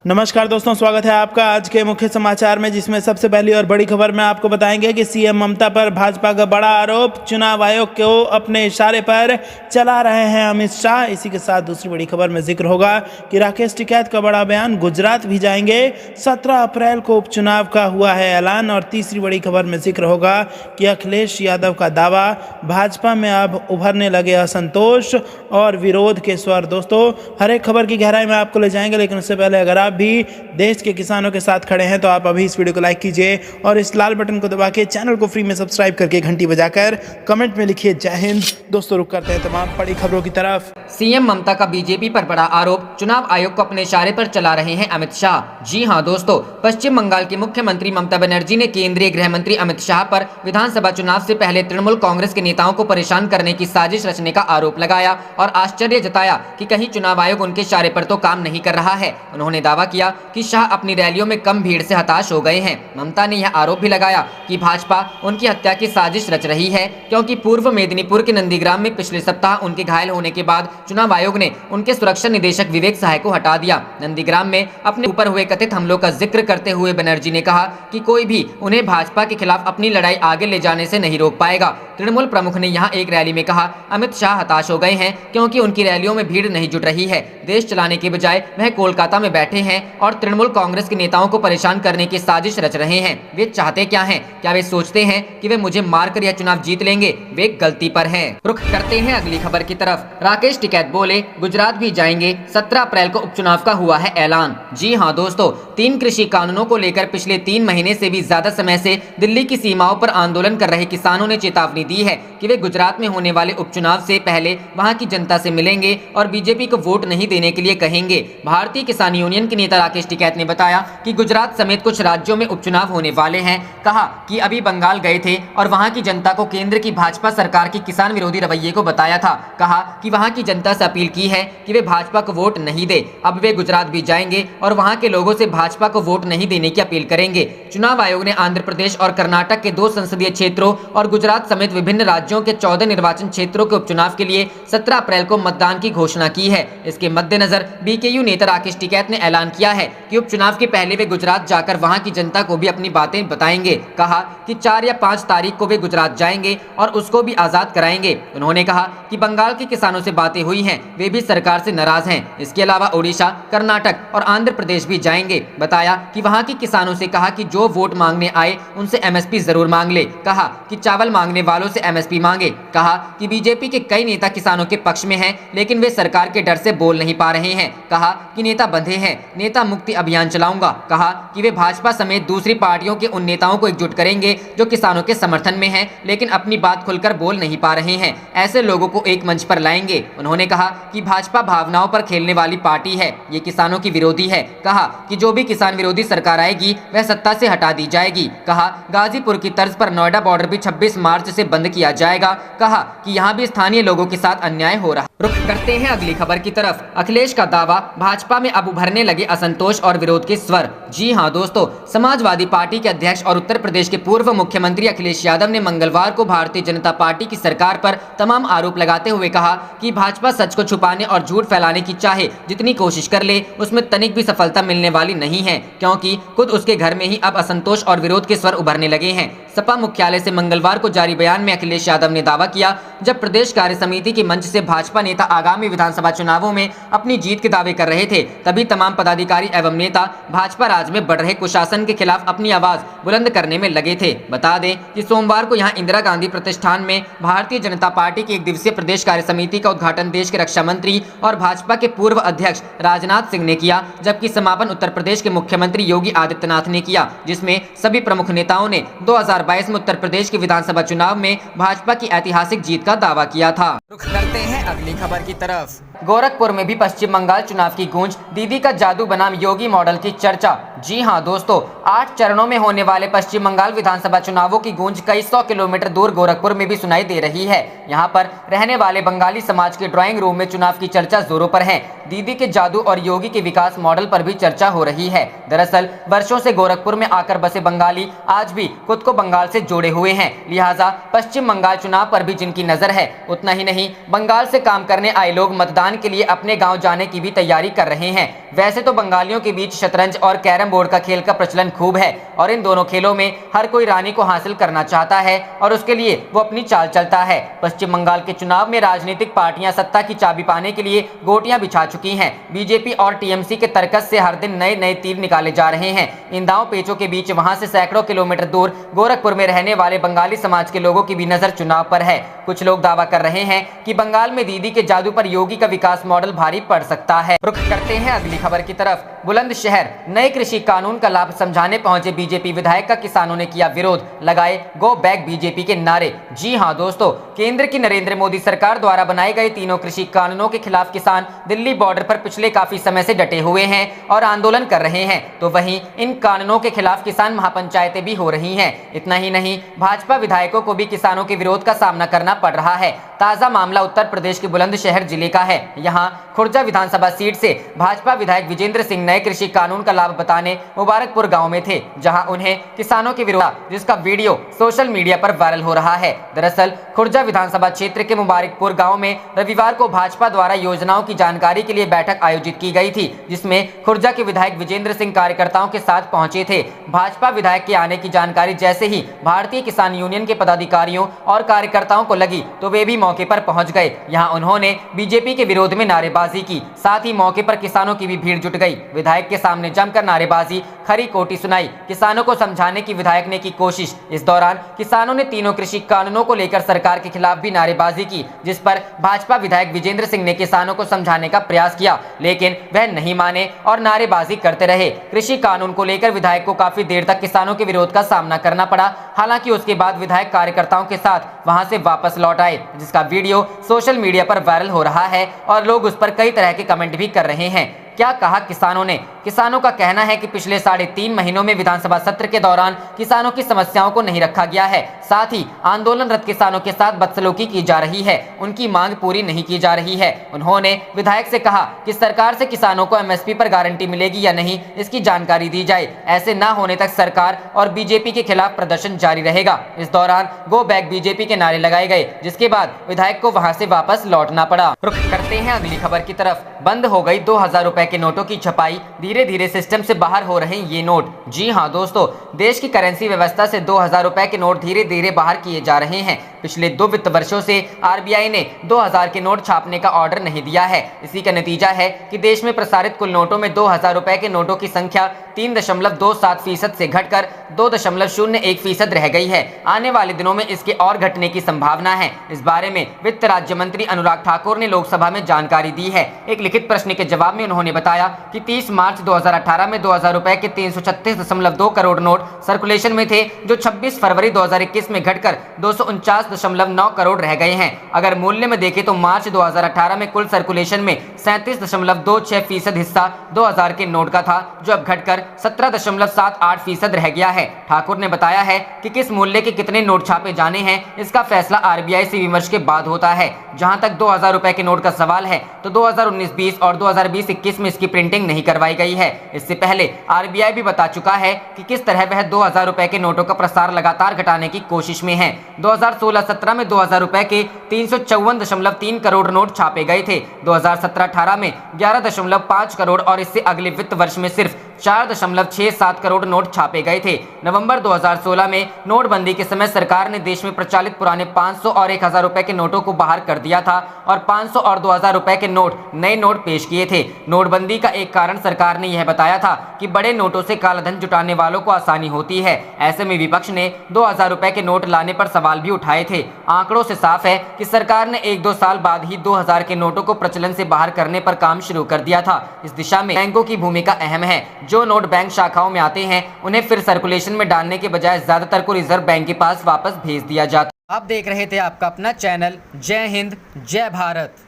नमस्कार दोस्तों, स्वागत है आपका आज के मुख्य समाचार में, जिसमें सबसे पहली और बड़ी खबर में आपको बताएंगे कि सीएम ममता पर भाजपा का बड़ा आरोप, चुनाव आयोग को अपने इशारे पर चला रहे हैं अमित शाह। इसी के साथ दूसरी बड़ी खबर में जिक्र होगा कि राकेश टिकैत का बड़ा बयान, गुजरात भी जाएंगे, 17 अप्रैल को उपचुनाव का हुआ है ऐलान। और तीसरी बड़ी खबर में जिक्र होगा कि अखिलेश यादव का दावा, भाजपा में अब उभरने लगे असंतोष और विरोध के स्वर। दोस्तों, हर एक खबर की गहराई में आपको ले जाएंगे, लेकिन उससे पहले अगर आप भी देश के किसानों के साथ खड़े हैं तो आप अभी इस वीडियो को लाइक कीजिए और इस लाल बटन को दबा के चैनल को फ्री में सब्सक्राइब करके घंटी बजाकर कमेंट में लिखिए जय हिंद। दोस्तों, रुक करते हैं तमाम बड़ी खबरों की तरफ। सीएम ममता का बीजेपी पर बड़ा आरोप, चुनाव आयोग को अपने इशारे पर चला रहे हैं अमित शाह। जी हां दोस्तों, पश्चिम बंगाल की मुख्यमंत्री ममता बनर्जी ने केंद्रीय गृह मंत्री अमित शाह पर विधानसभा चुनाव से पहले तृणमूल कांग्रेस के नेताओं को परेशान करने की साजिश रचने का आरोप लगाया और आश्चर्य जताया कि कहीं चुनाव आयोग उनके इशारे पर तो काम नहीं कर रहा है। उन्होंने दावा किया कि शाह अपनी रैलियों में कम भीड़ से हताश हो गए हैं। ममता ने यह आरोप भी लगाया कि भाजपा उनकी हत्या की साजिश रच रही है, क्योंकि पूर्व मेदिनीपुर के नंदीग्राम में पिछले सप्ताह उनके घायल होने के बाद चुनाव आयोग ने उनके सुरक्षा निदेशक विवेक सहाय को हटा दिया। नंदीग्राम में अपने ऊपर हुए कथित हमलों का जिक्र करते हुए बनर्जी ने कहा कि कोई भी उन्हें भाजपा के खिलाफ अपनी लड़ाई आगे ले जाने से नहीं रोक पाएगा। तृणमूल प्रमुख ने यहाँ एक रैली में कहा, अमित शाह हताश हो गए हैं क्योंकि उनकी रैलियों में भीड़ नहीं जुट रही है। देश चलाने के बजाय वह कोलकाता में बैठे हैं और तृणमूल कांग्रेस के नेताओं को परेशान करने की साजिश रच रहे हैं। वे चाहते क्या हैं? क्या वे सोचते हैं कि वे मुझे मारकर यह चुनाव जीत लेंगे? वे गलती पर हैं। रुख करते हैं अगली खबर की तरफ। राकेश टिकैत बोले, गुजरात भी जाएंगे, 17 अप्रैल को उपचुनाव का हुआ है ऐलान। जी हां दोस्तों, 3 कृषि कानूनों को लेकर पिछले 3 महीने से भी ज्यादा समय से दिल्ली की सीमाओं पर आंदोलन कर रहे किसानों ने चेतावनी दी है कि वे गुजरात में होने वाले उपचुनाव से पहले वहां की जनता से मिलेंगे और बीजेपी को वोट नहीं देने के लिए कहेंगे। भारतीय किसान यूनियन के नेता राकेश टिकैत ने बताया कि गुजरात समेत कुछ राज्यों में उपचुनाव होने वाले हैं। कहा कि अभी बंगाल गए थे और वहां की जनता को केंद्र की भाजपा सरकार की किसान विरोधी रवैये को बताया था। कहा कि वहां की जनता से अपील की है कि वे भाजपा को वोट नहीं दे। अब वे गुजरात भी जाएंगे और वहां के लोगों से भाजपा को वोट नहीं देने की अपील करेंगे। चुनाव आयोग ने आंध्र प्रदेश और कर्नाटक के 2 संसदीय क्षेत्रों और गुजरात समेत विभिन्न राज्यों के 14 निर्वाचन क्षेत्रों के उपचुनाव के लिए 17 अप्रैल को मतदान की घोषणा की है। इसके मद्देनजर बीकेयू नेता राकेश टिकैत ने ऐलान किया है कि उपचुनाव के पहले वे गुजरात जाकर वहां की जनता को भी अपनी बातें बताएंगे। कहा कि 4 या 5 तारीख को वे गुजरात जाएंगे और उसको भी आजाद कराएंगे। उन्होंने कहा कि बंगाल के किसानों से बातें हुई हैं, वे भी सरकार से नाराज हैं। इसके अलावा ओडिशा, कर्नाटक और आंध्र प्रदेश भी जाएंगे। बताया कि वहां के किसानों से कहा कि जो वोट मांगने आए उनसे एमएसपी जरूर मांग ले। कहा कि चावल मांगने वालों से एमएसपी मांगे। कहा कि बीजेपी के कई नेता किसानों के पक्ष में हैं, लेकिन वे सरकार के डर से बोल नहीं पा रहे हैं। कहा कि नेता बंधे हैं, नेता मुक्ति अभियान चलाऊंगा। कहा कि वे भाजपा समेत दूसरी पार्टियों के उन नेताओं को एकजुट करेंगे जो किसानों के समर्थन में हैं, लेकिन अपनी बात खुलकर बोल नहीं पा रहे हैं। ऐसे लोगों को एक मंच पर लाएंगे। उन्होंने कहा कि भाजपा भावनाओं पर खेलने वाली पार्टी है, ये किसानों की विरोधी है। कहा कि जो भी किसान विरोधी सरकार आएगी वह सत्ता से हटा दी जाएगी। कहा गाजीपुर की तर्ज पर नोएडा बॉर्डर भी 26 मार्च से बंद किया जाएगा। कहा कि यहाँ भी स्थानीय लोगों के साथ अन्याय हो रहा। रुख करते हैं अगली खबर की तरफ। अखिलेश का दावा, भाजपा में अब उभरने लगे असंतोष और विरोध के स्वर। जी हां दोस्तों, समाजवादी पार्टी के अध्यक्ष और उत्तर प्रदेश के पूर्व मुख्यमंत्री अखिलेश यादव ने मंगलवार को भारतीय जनता पार्टी की सरकार पर तमाम आरोप लगाते हुए कहा कि भाजपा सच को छुपाने और झूठ फैलाने की चाहे जितनी कोशिश कर ले, उसमें तनिक भी सफलता मिलने वाली नहीं है, क्योंकि खुद उसके घर में ही अब असंतोष और विरोध के स्वर उभरने लगे हैं। सपा मुख्यालय से मंगलवार को जारी बयान में अखिलेश यादव ने दावा किया, जब प्रदेश कार्य समिति के मंच से भाजपा नेता आगामी विधानसभा चुनावों में अपनी जीत के दावे कर रहे थे, तभी तमाम पदाधिकारी एवं नेता भाजपा राज में बढ़ रहे कुशासन के खिलाफ अपनी आवाज बुलंद करने में लगे थे। बता दें कि सोमवार को यहां इंदिरा गांधी प्रतिष्ठान में भारतीय जनता पार्टी की 1 दिवसीय प्रदेश कार्य समिति का उद्घाटन देश के रक्षा मंत्री और भाजपा के पूर्व अध्यक्ष राजनाथ सिंह ने किया, जबकि समापन उत्तर प्रदेश के मुख्यमंत्री योगी आदित्यनाथ ने किया, जिसमें सभी प्रमुख नेताओं ने 2022 में उत्तर प्रदेश के विधानसभा चुनाव में भाजपा की ऐतिहासिक जीत का दावा किया था। रुख करते हैं अगली खबर की तरफ। गोरखपुर में भी पश्चिम बंगाल चुनाव की गूंज, दीदी का जादू बनाम योगी मॉडल की चर्चा। जी हां दोस्तों, 8 चरणों में होने वाले पश्चिम बंगाल विधानसभा चुनावों की गूंज कई 100 किलोमीटर दूर गोरखपुर में भी सुनाई दे रही है। यहां पर रहने वाले बंगाली समाज के ड्राइंग रूम में चुनाव की चर्चा जोरों पर है। दीदी के जादू और योगी के विकास मॉडल पर भी चर्चा हो रही है। दरअसल वर्षों से गोरखपुर में आकर बसे बंगाली आज भी खुद को बंगाल से जोड़े हुए हैं, लिहाजा पश्चिम बंगाल चुनाव पर भी जिनकी नजर है। उतना ही नहीं, बंगाल से काम करने आए लोग मतदान के लिए अपने गाँव जाने की भी तैयारी कर रहे हैं। वैसे तो बंगालियों के बीच शतरंज और कैरम बोर्ड का खेल का प्रचलन खूब है और इन दोनों खेलों में हर कोई रानी को हासिल करना चाहता है और उसके लिए वो अपनी चाल चलता है। पश्चिम बंगाल के चुनाव में राजनीतिक पार्टियां सत्ता की चाबी पाने के लिए गोटियां बिछा चुकी हैं। बीजेपी और टीएमसी के तर्कस से हर दिन नए नए तीर निकाले जा रहे हैं। इन दांव पेचों के बीच वहां से सैकड़ों किलोमीटर दूर गोरखपुर में रहने वाले बंगाली समाज के लोगों की भी नजर चुनाव पर है। कुछ लोग दावा कर रहे हैं कि बंगाल में दीदी के जादू पर योगी का विकास मॉडल भारी पड़ सकता है। रुख करते हैं अगली खबर की तरफ। बुलंदशहर नए कृषि कानून का लाभ समझाने पहुंचे बीजेपी विधायक का किसानों ने किया विरोध, लगाए गो बैक बीजेपी के नारे। जी हां दोस्तों, केंद्र की नरेंद्र मोदी सरकार द्वारा बनाए गए तीनों कृषि कानूनों के खिलाफ किसान दिल्ली बॉर्डर पर पिछले काफी समय से डटे हुए हैं और आंदोलन कर रहे हैं, तो वहीं इन कानूनों के खिलाफ किसान महापंचायतें भी हो रही हैं। इतना ही नहीं, भाजपा विधायकों को भी किसानों के विरोध का सामना करना पड़ रहा है। ताजा मामला उत्तर प्रदेश के बुलंदशहर जिले का है। यहाँ खुर्जा विधानसभा सीट से भाजपा विधायक विजेंद्र सिंह नए कृषि कानून का लाभ बताने मुबारकपुर गांव में थे, जहां उन्हें किसानों के विरोध जिसका वीडियो सोशल मीडिया पर वायरल हो रहा है। दरअसल खुर्जा विधानसभा क्षेत्र के मुबारकपुर गांव में रविवार को भाजपा द्वारा योजनाओं की जानकारी के लिए बैठक आयोजित की गई थी, जिसमें खुर्जा के विधायक विजेंद्र सिंह कार्यकर्ताओं के साथ पहुंचे थे। भाजपा विधायक के आने की जानकारी जैसे ही भारतीय किसान यूनियन के पदाधिकारियों और कार्यकर्ताओं को लगी तो वे भी मौके पर पहुंच गए। यहाँ उन्होंने बीजेपी के विरोध में नारेबाजी की, साथ ही मौके पर किसानों की भी भीड़ जुट गई। विधायक के सामने जमकर नारेबाजी, खरी कोटी सुनाई। किसानों को समझाने की विधायक ने की कोशिश। इस दौरान किसानों ने तीनों कृषि कानूनों को लेकर सरकार के खिलाफ भी नारेबाजी की, जिस पर भाजपा विधायक विजेंद्र सिंह ने किसानों को समझाने का प्रयास किया, लेकिन वह नहीं माने और नारेबाजी करते रहे। कृषि कानून को लेकर विधायक को काफी देर तक किसानों के विरोध का सामना करना पड़ा। हालांकि उसके बाद विधायक कार्यकर्ताओं के साथ वहां से वापस लौट आए, जिसका वीडियो सोशल मीडिया पर वायरल हो रहा है और लोग उस पर कई तरह के कमेंट भी कर रहे हैं। क्या कहा किसानों ने? किसानों का कहना है कि पिछले 3.5 महीनों में विधानसभा सत्र के दौरान किसानों की समस्याओं को नहीं रखा गया है, साथ ही आंदोलनरत किसानों के साथ बदसलूकी की जा रही है, उनकी मांग पूरी नहीं की जा रही है। उन्होंने विधायक से कहा कि सरकार से किसानों को एमएसपी पर गारंटी मिलेगी या नहीं, इसकी जानकारी दी जाए। ऐसे न होने तक सरकार और बीजेपी के खिलाफ प्रदर्शन जारी रहेगा। इस दौरान गो बैक बीजेपी के नारे लगाए गए, जिसके बाद विधायक को वहां से वापस लौटना पड़ा। रुख करते हैं अगली खबर की तरफ। बंद हो गई 2000 रुपए के नोटों की छपाई, धीरे धीरे सिस्टम से बाहर हो रहे ये नोट। जी हां दोस्तों, देश की करेंसी व्यवस्था से 2000 रुपए के नोट धीरे धीरे बाहर किए जा रहे हैं। पिछले 2 वित्त वर्षों से आरबीआई ने 2000 के नोट छापने का ऑर्डर नहीं दिया है। इसी का नतीजा है कि देश में प्रसारित कुल नोटों में 2000 रुपए के नोटों की संख्या 3.27% से घटकर 2.01% रह गई है। आने वाले दिनों में इसके और घटने की संभावना है। इस बारे में वित्त राज्य मंत्री अनुराग ठाकुर ने लोकसभा में जानकारी दी है। एक लिखित प्रश्न के जवाब में उन्होंने बताया कि 30 मार्च 2018 में 2000 रुपए के 336.2 करोड़ नोट सर्कुलेशन में थे, जो 26 फरवरी 2021 में घटकर 249.9 करोड़ रह गए हैं। अगर मूल्य में देखें तो मार्च 2018 में कुल सर्कुलेशन में 37.26% हिस्सा 2000 के नोट का था, जो अब घटकर 17.78% रह गया है। ठाकुर ने बताया है कि किस मूल्य के कितने नोट छापे जाने हैं, इसका फैसला आरबीआई से विमर्श के बाद होता है। जहां तक 2000 रुपए के नोट का सवाल है, तो 2019-20 और 2020-21 में इसकी प्रिंटिंग नहीं करवाई गई है। इससे पहले आरबीआई भी बता चुका है कि किस तरह वह 2000 रुपए के नोटों का प्रसार लगातार घटाने की कोशिश में है। 2016-17 में 2000 रुपए के 354.3 करोड़ नोट छापे गए थे। 2017-18 में 11.5 करोड़ और इससे अगले वित्त वर्ष में सिर्फ 4.67 करोड़ नोट छापे गए थे। नवंबर 2016 में नोटबंदी के समय सरकार ने देश में प्रचलित पुराने 500 और 1000 रुपए के नोटों को बाहर कर दिया था और 500 और 2000 रुपए के नए नोट पेश किए थे। नोटबंदी का एक कारण सरकार ने यह बताया था कि बड़े नोटों से कालाधन जुटाने वालों को आसानी होती है। ऐसे में विपक्ष ने 2000 रुपए के नोट लाने पर सवाल भी उठाए थे। आंकड़ों से साफ है कि सरकार ने 1-2 साल बाद ही 2000 के नोटों को प्रचलन से बाहर करने पर काम शुरू कर दिया था। इस दिशा में बैंकों की भूमिका अहम है। जो नोट बैंक शाखाओं में आते हैं, उन्हें फिर सर्कुलेशन में डालने के बजाय ज्यादातर को रिजर्व बैंक के पास वापस भेज दिया जाता। आप देख रहे थे आपका अपना चैनल जय हिंद जय भारत।